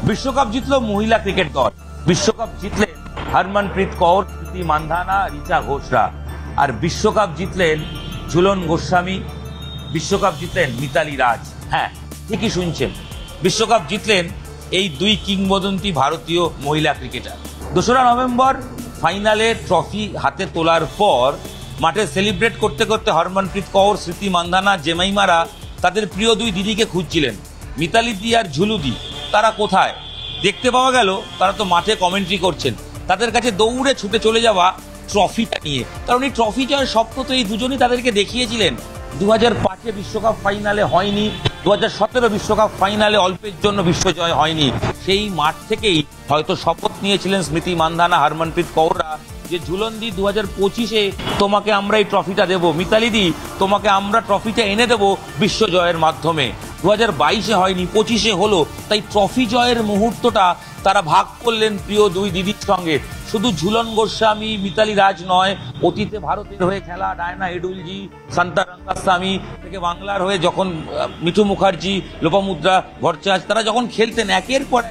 বিশ্বকাপ জিতলো মহিলা ক্রিকেট দল, বিশ্বকাপ জিতলেন হরমনপ্রীত কৌর, স্মৃতি মান্ধানা, রিচা ঘোষরা, আর বিশ্বকাপ জিতলেন ঝুলন গোস্বামী, বিশ্বকাপ জিতলেন মিতালি রাজ। হ্যাঁ, ঠিকই শুনছেন, বিশ্বকাপ জিতলেন এই দুই কিংবদন্তি ভারতীয় মহিলা ক্রিকেটার। 2রা নভেম্বর ফাইনালে ট্রফি হাতে তোলার পর মাঠে সেলিব্রেট করতে করতে হরমনপ্রীত কৌর, স্মৃতি মান্ধানা, জেমাইমারা তাদের প্রিয় দুই দিদিকে খুঁজছিলেন। মিতালি দি আর ঝুলু দি তারা কোথায়? দেখতে পাওয়া গেল তারা তো মাঠে কমেন্ট্রি করছেন। তাদের কাছে দৌড়ে ছুটে চলে যাওয়া ট্রফিটা নিয়ে, কারণ এই ট্রফি জয়ের স্বপ্ন তো এই দুজনই তাদেরকে দেখিয়েছিলেন। 2005-এ বিশ্বকাপ ফাইনালে হয়নি, 2017 বিশ্বকাপ ফাইনালে অল্পের জন্য বিশ্বজয় হয়নি। সেই মাঠ থেকেই হয়তো শপথ নিয়েছিলেন স্মৃতি মান্ধানা, হরমনপ্রীত কৌররা যে ঝুলন দি 2025-এ তোমাকে আমরা এই ট্রফিটা দেবো, মিতালি দি তোমাকে আমরা ট্রফিটা এনে দেবো বিশ্বজয়ের মাধ্যমে। 2022-এ হয়নি, 25-এ হলো। তাই ট্রফি জয়ের মুহূর্তটা তারা ভাগ করলেন প্রিয় দুই দিদির সঙ্গে। শুধু ঝুলন গোস্বামী, মিতালি রাজ নয়, অতীতে ভারতের হয়ে খেলা ডায়না এডুলজি, শান্তা রঙ্গাস্বামী থেকে বাংলার হয়ে যখন মিঠু মুখার্জি, লোপামুদ্রা ভট্টাচার্য তারা যখন খেলতেন একের পর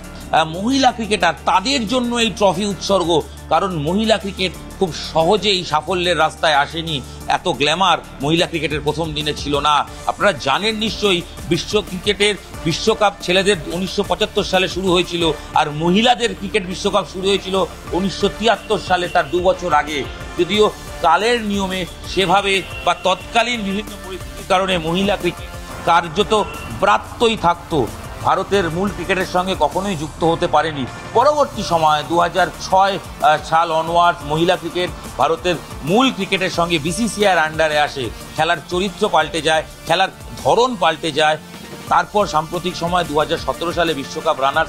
মহিলা ক্রিকেটার, তাদের জন্য এই ট্রফি উৎসর্গ। কারণ মহিলা ক্রিকেট খুব সহজেই সাফল্যের রাস্তায় আসেনি, এত গ্ল্যামার মহিলা ক্রিকেটের প্রথম দিনে ছিল না। আপনারা জানেন নিশ্চয়ই, বিশ্ব ক্রিকেটের বিশ্বকাপ ছেলেদের 1975 সালে শুরু হয়েছিল, আর মহিলাদের ক্রিকেট বিশ্বকাপ শুরু হয়েছিল 1973 সালে, তার 2 বছর আগে। যদিও কালের নিয়মে সেভাবে বা তৎকালীন বিভিন্ন পরিস্থিতির কারণে মহিলা ক্রিকেট কার্যত ব্রাত্যই থাকতো, ভারতের মূল ক্রিকেটের সঙ্গে কখনোই যুক্ত হতে পারেনি। পরবর্তী সময় 2006 সাল অনওয়ার্ডস মহিলা ক্রিকেট ভারতের মূল ক্রিকেটের সঙ্গে বিসিসিআইয়ের আন্ডারে আসে। খেলার চরিত্র পাল্টে যায়, খেলার ধরন পাল্টে যায়। তারপর সাম্প্রতিক সময় 2017 সালে বিশ্বকাপ রানার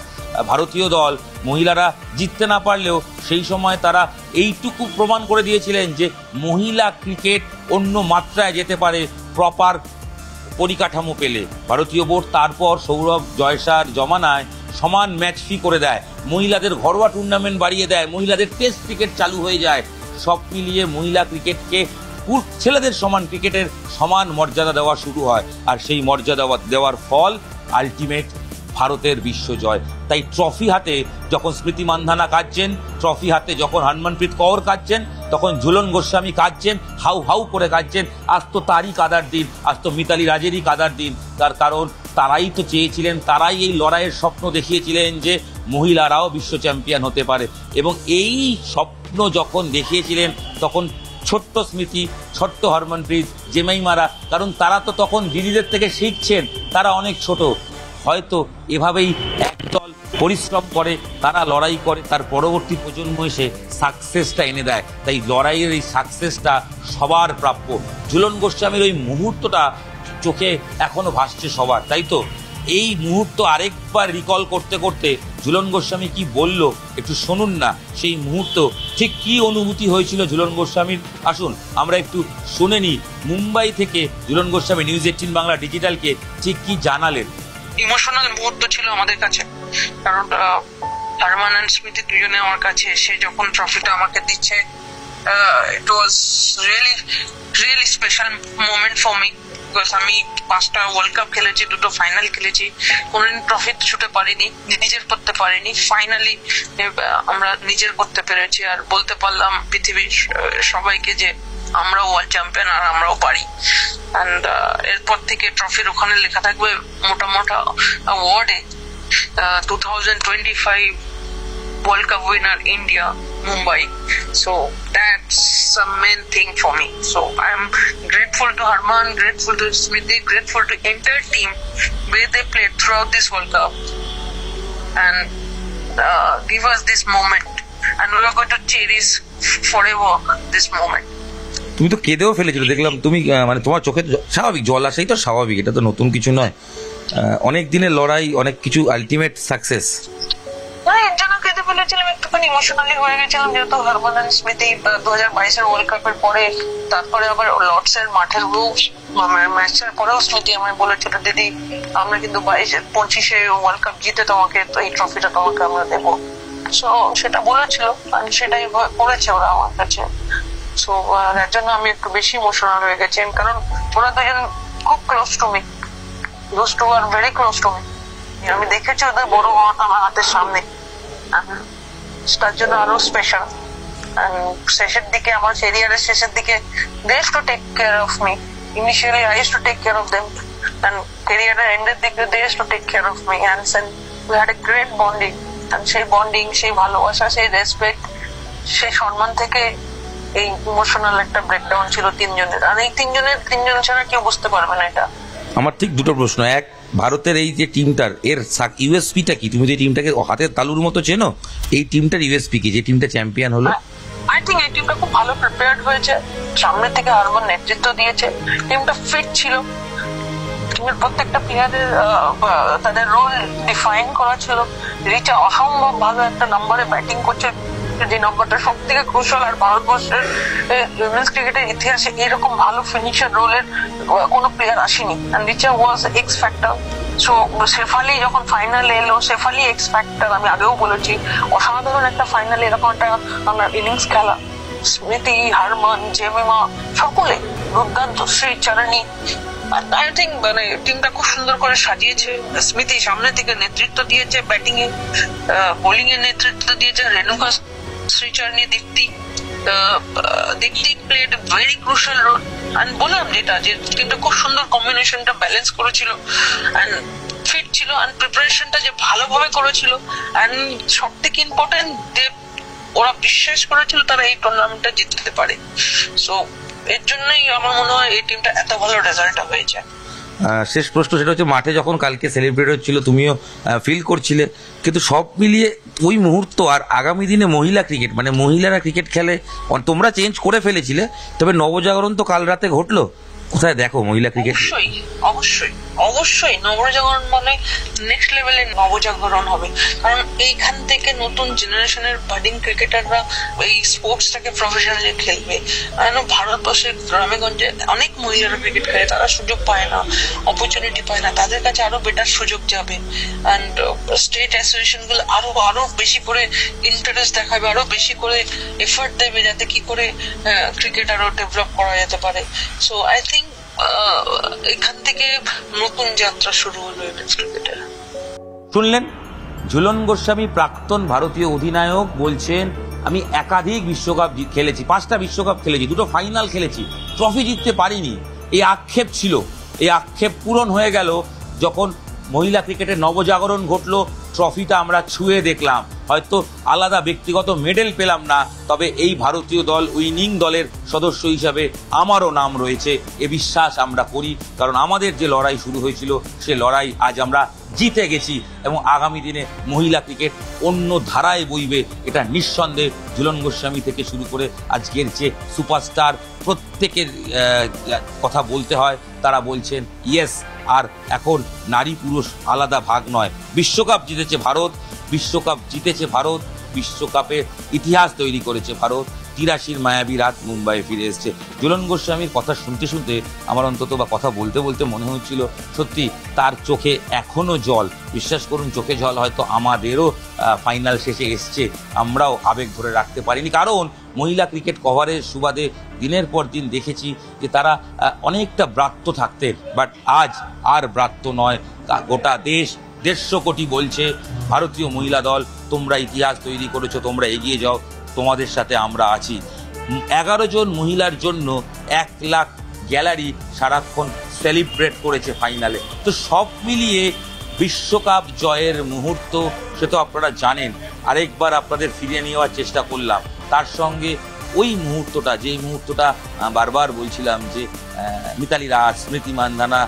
ভারতীয় দল, মহিলারা জিততে না পারলেও সেই সময় তারা এইটুকু প্রমাণ করে দিয়েছিলেন যে মহিলা ক্রিকেট অন্য মাত্রায় যেতে পারে প্রপার পরিকাঠামো পেলে। ভারতীয় বোর্ড তারপর সৌরভ জয়সার জমানায় সমান ম্যাচ ফি করে দেয়, মহিলাদের ঘরোয়া টুর্নামেন্ট বাড়িয়ে দেয়, মহিলাদের টেস্ট ক্রিকেট চালু হয়ে যায়। সব মিলিয়ে মহিলা ক্রিকেটকে ছেলেদের সমান ক্রিকেটের সমান মর্যাদা দেওয়া শুরু হয়, আর সেই মর্যাদা দেওয়ার ফল আলটিমেট ভারতের বিশ্বজয়। তাই ট্রফি হাতে যখন স্মৃতি মান্ধানা কাঁদছেন, ট্রফি হাতে যখন হরমনপ্রীত কৌর কাঁদছেন, তখন ঝুলন গোস্বামী কাঁদছেন, হাউ হাউ করে কাঁদছেন। আজ তো তারই কাদার দিন, আজ তো মিতালি রাজেরই কাদার দিন। তার কারণ তারাই তো চেয়েছিলেন, তারাই এই লড়াইয়ের স্বপ্ন দেখিয়েছিলেন যে মহিলারাও বিশ্ব চ্যাম্পিয়ন হতে পারে। এবং এই স্বপ্ন যখন দেখিয়েছিলেন তখন ছোট্ট স্মৃতি, ছোট্ট হরমনপ্রীত, জেমাইমারা, কারণ তারা তো তখন দিদিদের থেকে শিখছেন, তারা অনেক ছোট। হয়তো এভাবেই একদল পরিশ্রম করে, তারা লড়াই করে, তার পরবর্তী প্রজন্ম এসে সাকসেসটা এনে দেয়। তাই লড়াইয়ের এই সাকসেসটা সবার প্রাপ্য। ঝুলন গোস্বামীর ওই মুহূর্তটা চোখে এখনো ভাসছে সবার, তাই তো? এই মুহূর্ত আরেকবার রিকল করতে করতে ঝুলন গোস্বামী কি বলল একটু শুনুন না। সেই মুহূর্ত ঠিক কি অনুভূতি হয়েছিল ঝুলন গোস্বামীর, আসুন আমরা একটু শুনে নিই। মুম্বাই থেকে ঝুলন গোস্বামী নিউজ 18 বাংলা ডিজিটালকে ঠিক কি জানালেন। ইমোশনাল মুহূর্ত ছিল আমাদের কাছে, কারণ হরমান এন্ড স্মৃতি দুজনে আমার কাছে এসে যখন ট্রফিটা আমাকে দিচ্ছে, it was really special moment for me. Because আমি 5টা ওয়ার্ল্ড কাপ খেলেছি, 2টো ফাইনাল খেলেছি, কোনদিন ট্রফি ছুটে পারিনি, নিজের করতে পারিনি। ফাইনালি আমরা নিজের করতে পেরেছি, আর বলতে পারলাম পৃথিবীর সবাইকে যে আমরাও ওয়ার্ল্ড চ্যাম্পিয়ন আর আমরাও পারি। অ্যান্ড এরপর থেকে ট্রফির ওখানে লেখা থাকবে মোটা মোটা অ্যাওয়ার্ডে 2025 World Cup winner India, Mumbai. So that's the main thing for me. So I'm grateful to Harman, grateful to Smriti, grateful to entire team where they played throughout this World Cup and give us this moment, and we are going to cherish forever this moment. তুমি তো কেঁদেও ফেলেছিল দেখলাম, তুমি মানে তোমার চোখে স্বাভাবিক জল আসাই তো স্বাভাবিক, এটা তো নতুন কিছু নয়। অনেক দিনের লড়াই, অনেক কিছু আলটিমেট সাকসেস। এর জন্য কেঁদে ফেলেছিলাম, একটুখানি ইমোশনালি হয়ে গেছিলাম, যেহেতু হরমান এন্ড স্মৃতি 2022-এর ওয়ার্ল্ড কাপের পরে, তারপরে আবার লর্ডসের মাঠের ম্যাচের পরেও স্মৃতি আমায় বলেছিল, দিদি আমরা কিন্তু 25-এ ওয়ার্ল্ড কাপ জিতে তোমাকে তো এই ট্রফিটা তোমাকে আমরা দেবো। সো সেটা বলেছিল, সেটাই করেছে ওরা আমার কাছে। সো এর জন্য আমি একটু বেশি ইমোশনাল হয়ে গেছি, কারণ ওরা দুজন খুব close to me, those two are very close to me. আমি দেখেছি ওদের বড় হওয়াটা আমার হাতের সামনে, তার জন্য আরো স্পেশাল। শেষের দিকে, আমার ক্যারিয়ারের শেষের দিকে, they used to take care of me. Initially I used to take care of them, and ক্যারিয়ারের এন্ডের দিকে they used to take care of me, and then we had a great bonding. And সেই bonding, সেই ভালোবাসা, সেই respect, সেই সম্মান থেকে এই ইমোশনাল একটা ব্রেকডাউন ছিল তিনজনের। আর এই তিনজন ছাড়া কেউ বুঝতে পারবে না এটা। আমার ঠিক দুটো প্রশ্ন। এক, ভারতের এই যে টিমটার এর ইউএসপিটা কি? তুমি যে টিমটাকে হাতের তালুর মতো চেনো, এই টিমটার ইউএসপি কি, যে টিমটা চ্যাম্পিয়ন হলো? আই থিঙ্ক এই টিমটা খুব ভালো প্রিপেয়ার্ড হয়েছে, সামনে থেকে হারমান নেতৃত্ব দিয়েছে, টিমটা ফিট ছিল, টিমের প্রত্যেকটা প্লেয়ারের তাদের রোল ডিফাইন করা ছিল। রিচা অসম্ভব ভালো একটা নম্বরে ব্যাটিং করছে, যে নম্বরটা সব থেকে ক্রুশাল। আর ভারতবর্ষের উইমেন্স ক্রিকেটের ইতিহাসে এরকম ভালো ফিনিশার রোলের কোনো প্লেয়ার আসেনি। রিচা ওয়াজ এক্স ফ্যাক্টর। সো শেফালি যখন ফাইনালে এলো, শেফালি এক্স ফ্যাক্টর, আমি আগেও বলেছি, অসাধারণ একটা ফাইনালে এরকম একটা আমরা ইনিংস খেলা। স্মৃতি, হারমান, জেমিমা সকলে দুর্দান্ত, শ্রীচরণী। আই থিঙ্ক মানে টিমটা খুব সুন্দর করে সাজিয়েছে। স্মৃতি সামনে থেকে নেতৃত্ব দিয়েছে, ব্যাটিং এ, বোলিং এর নেতৃত্ব দিয়েছে Renuka, Shree Charani, Deepti played very crucial role. And বললাম যেটা, যে টিমটা খুব সুন্দর কম্বিনেশনটা ব্যালেন্স করেছিল, এন্ড ফিট ছিল, এন্ড প্রিপারেশনটা যে ভালোভাবে করেছিল, এন্ড সব থেকে ইম্পর্টেন্ট ওরা বিশ্বাস করেছিল তারা এই টুর্নামেন্টটা জিততে পারে। সো এর জন্যই আমার মনে হয় এই টিমটা এত ভালো রেজাল্ট হয়েছে। শেষ প্রশ্ন, সেটা হচ্ছে মাঠে যখন কালকে সেলিব্রেট হচ্ছিল তুমিও ফিল করছিলে, কিন্তু সব মিলিয়ে ওই মুহূর্ত আর আগামী দিনে মহিলা ক্রিকেট, মানে মহিলারা ক্রিকেট খেলে, তোমরা চেঞ্জ করে ফেলেছিলে, তবে নবজাগরণ তো কাল রাতে ঘটলো। কোথায় দেখো মহিলা ক্রিকেট? অবশ্যই নবজাগরণ মানে নেক্সট লেভেলের নবজাগরণ হবে, কারণ এইখান থেকে নতুন জেনারেশনের বাডিং ক্রিকেটাররা এই স্পোর্টসটাকে প্রফেশনালি খেলবে। ভারতবর্ষের গ্রামে গঞ্জে অনেক মহিলারা ক্রিকেট খেলে, তারা সুযোগ পায় না, অপরচুনিটি পায় না, তাদের কাছে আরো বেটার সুযোগ যাবে। অ্যান্ড স্টেট অ্যাসোসিয়েশন গুলো আরো বেশি করে ইন্টারেস্ট দেখাবে, আরো বেশি করে এফোর্ট দেবে, যাতে কি করে ক্রিকেট আরো ডেভেলপ করা যেতে পারে। সো আই থিঙ্ক এখান থেকে নতুন যাত্রা শুরু হলো উইমেন্স ক্রিকেটের। শুনলেন ঝুলন গোস্বামী, প্রাক্তন ভারতীয় অধিনায়ক, বলছেন আমি একাধিক বিশ্বকাপ খেলেছি, 5টা বিশ্বকাপ খেলেছি, 2টো ফাইনাল খেলেছি, ট্রফি জিততে পারিনি। এই আক্ষেপ ছিল, এই আক্ষেপ পূরণ হয়ে গেল যখন মহিলা ক্রিকেটের নবজাগরণ ঘটলো, ট্রফিটা আমরা ছুঁয়ে দেখলাম। হয়তো আলাদা ব্যক্তিগত মেডেল পেলাম না, তবে এই ভারতীয় দল উইনিং দলের সদস্য হিসাবে আমারও নাম রয়েছে, এ বিশ্বাস আমরা করি। কারণ আমাদের যে লড়াই শুরু হয়েছিল, সে লড়াই আজ আমরা জিতে গেছি, এবং আগামী দিনে মহিলা ক্রিকেট অন্য ধারায় বইবে, এটা নিঃসন্দেহে। ঝুলন গোস্বামী থেকে শুরু করে আজকের যে সুপারস্টার প্রত্যেকের কথা বলতে হয়, তারা বলছেন ইয়েস, আর এখন নারী পুরুষ আলাদা ভাগ নয়। বিশ্বকাপ জিতেছে ভারত, বিশ্বকাপ জিতেছে ভারত, বিশ্বকাপের ইতিহাস তৈরি করেছে ভারত। 83 মায়াবী রাত মুম্বাইয়ে ফিরে এসছে। ঝুলন গোস্বামীর কথা শুনতে শুনতে আমার অন্তত, বা কথা বলতে বলতে মনে হচ্ছিল সত্যি তার চোখে এখনো জল। বিশ্বাস করুন, চোখে জল হয়তো আমাদেরও ফাইনাল শেষে এসছে, আমরাও আবেগ ধরে রাখতে পারিনি। কারণ মহিলা ক্রিকেট কভারের সুবাদে দিনের পর দিন দেখেছি যে তারা অনেকটা ব্রাত্য থাকতেন, বাট আজ আর ব্রাত্য নয়। গোটা দেশ 150 কোটি বলছে ভারতীয় মহিলা দল, তোমরা ইতিহাস তৈরি করেছো, তোমরা এগিয়ে যাও, তোমাদের সাথে আমরা আছি। 11 জন মহিলার জন্য 1 লাখ গ্যালারি সারাক্ষণ সেলিব্রেট করেছে ফাইনালে। তো সব মিলিয়ে বিশ্বকাপ জয়ের মুহূর্ত, সে তো আপনারা জানেন, আরেকবার আপনাদের ফিরিয়ে নেওয়ার চেষ্টা করলাম। তার সঙ্গে ওই মুহূর্তটা, যেই মুহূর্তটা বারবার বলছিলাম যে মিতালি রাজ, স্মৃতি মান্ধানা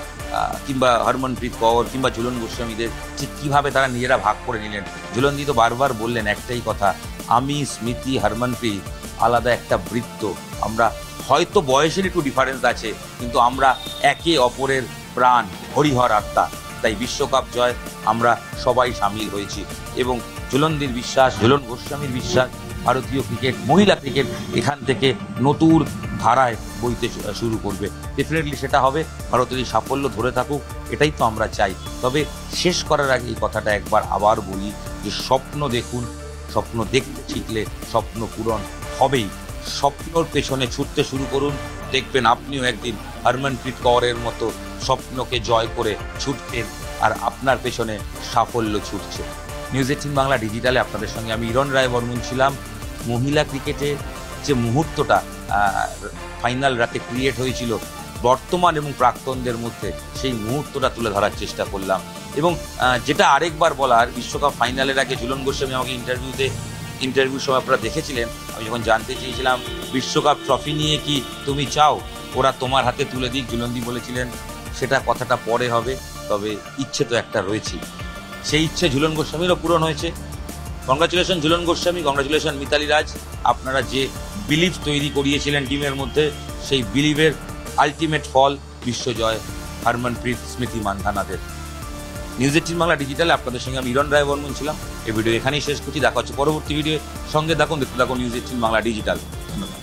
কিংবা হরমনপ্রীত কৌর কিংবা ঝুলন গোস্বামীদের ঠিক কীভাবে তারা নিজেরা ভাগ করে নিলেন। ঝুলনদি তো বারবার বললেন একটাই কথা, আমি, স্মৃতি, হরমনপ্রীত আলাদা একটা বৃত্ত। আমরা হয়তো বয়সের একটু ডিফারেন্স আছে, কিন্তু আমরা একে অপরের প্রাণ, হরিহর আত্মা। তাই বিশ্বকাপ জয় আমরা সবাই সামিল হয়েছি, এবং ঝুলনদির বিশ্বাস, ঝুলন গোস্বামীর বিশ্বাস, ভারতীয় ক্রিকেট, মহিলা ক্রিকেট এখান থেকে নতুন ধারায় বইতে শুরু করবে। ডেফিনেটলি সেটা হবে, ভারতের এই সাফল্য ধরে থাকুক, এটাই তো আমরা চাই। তবে শেষ করার আগে এই কথাটা একবার আবার বলি যে স্বপ্ন দেখুন, স্বপ্ন দেখতে শিখলে স্বপ্ন পূরণ হবেই। স্বপ্নর পেছনে ছুটতে শুরু করুন, দেখবেন আপনিও একদিন হরমনপ্রীত কৌরের মতো স্বপ্নকে জয় করে ছুটতেন আর আপনার পেছনে সাফল্য ছুটছে। নিউজ 18 বাংলা ডিজিটালে আপনাদের সঙ্গে আমি ইরণ রায় বর্মন ছিলাম। মহিলা ক্রিকেটে যে মুহূর্তটা ফাইনাল রাতে ক্রিয়েট হয়েছিল বর্তমান এবং প্রাক্তনদের মধ্যে, সেই মুহূর্তটা তুলে ধরার চেষ্টা করলাম। এবং যেটা আরেকবার বলার, বিশ্বকাপ ফাইনালের আগে ঝুলন গোস্বামী আমাকে ইন্টারভিউর সময় আপনারা দেখেছিলেন, আমি যখন জানতে চেয়েছিলাম বিশ্বকাপ ট্রফি নিয়ে কি তুমি চাও ওরা তোমার হাতে তুলে দিক, ঝুলনদি বলেছিলেন সেটা কথাটা পরে হবে, তবে ইচ্ছে তো একটা রয়েছে। সেই ইচ্ছে ঝুলন গোস্বামীরও পূরণ হয়েছে। Congratulation Jhulan Goswami, congratulation Mithali Raj. আপনারা যে বিলিভ তৈরি করিয়েছিলেন টিমের মধ্যে, সেই বিলিভের আলটিমেট ফল বিশ্বজয় হরমনপ্রীত স্মৃতি মান্ধানাদের। নিউজ 18 বাংলা ডিজিটালে আপনাদের সঙ্গে আমি ইরণ রায় বর্মন ছিলাম। এই ভিডিও এখানেই শেষ করছি, দেখা হচ্ছে পরবর্তী ভিডিও। সঙ্গে দেখতে থাকুন নিউজ 18 বাংলা ডিজিটাল। ধন্যবাদ।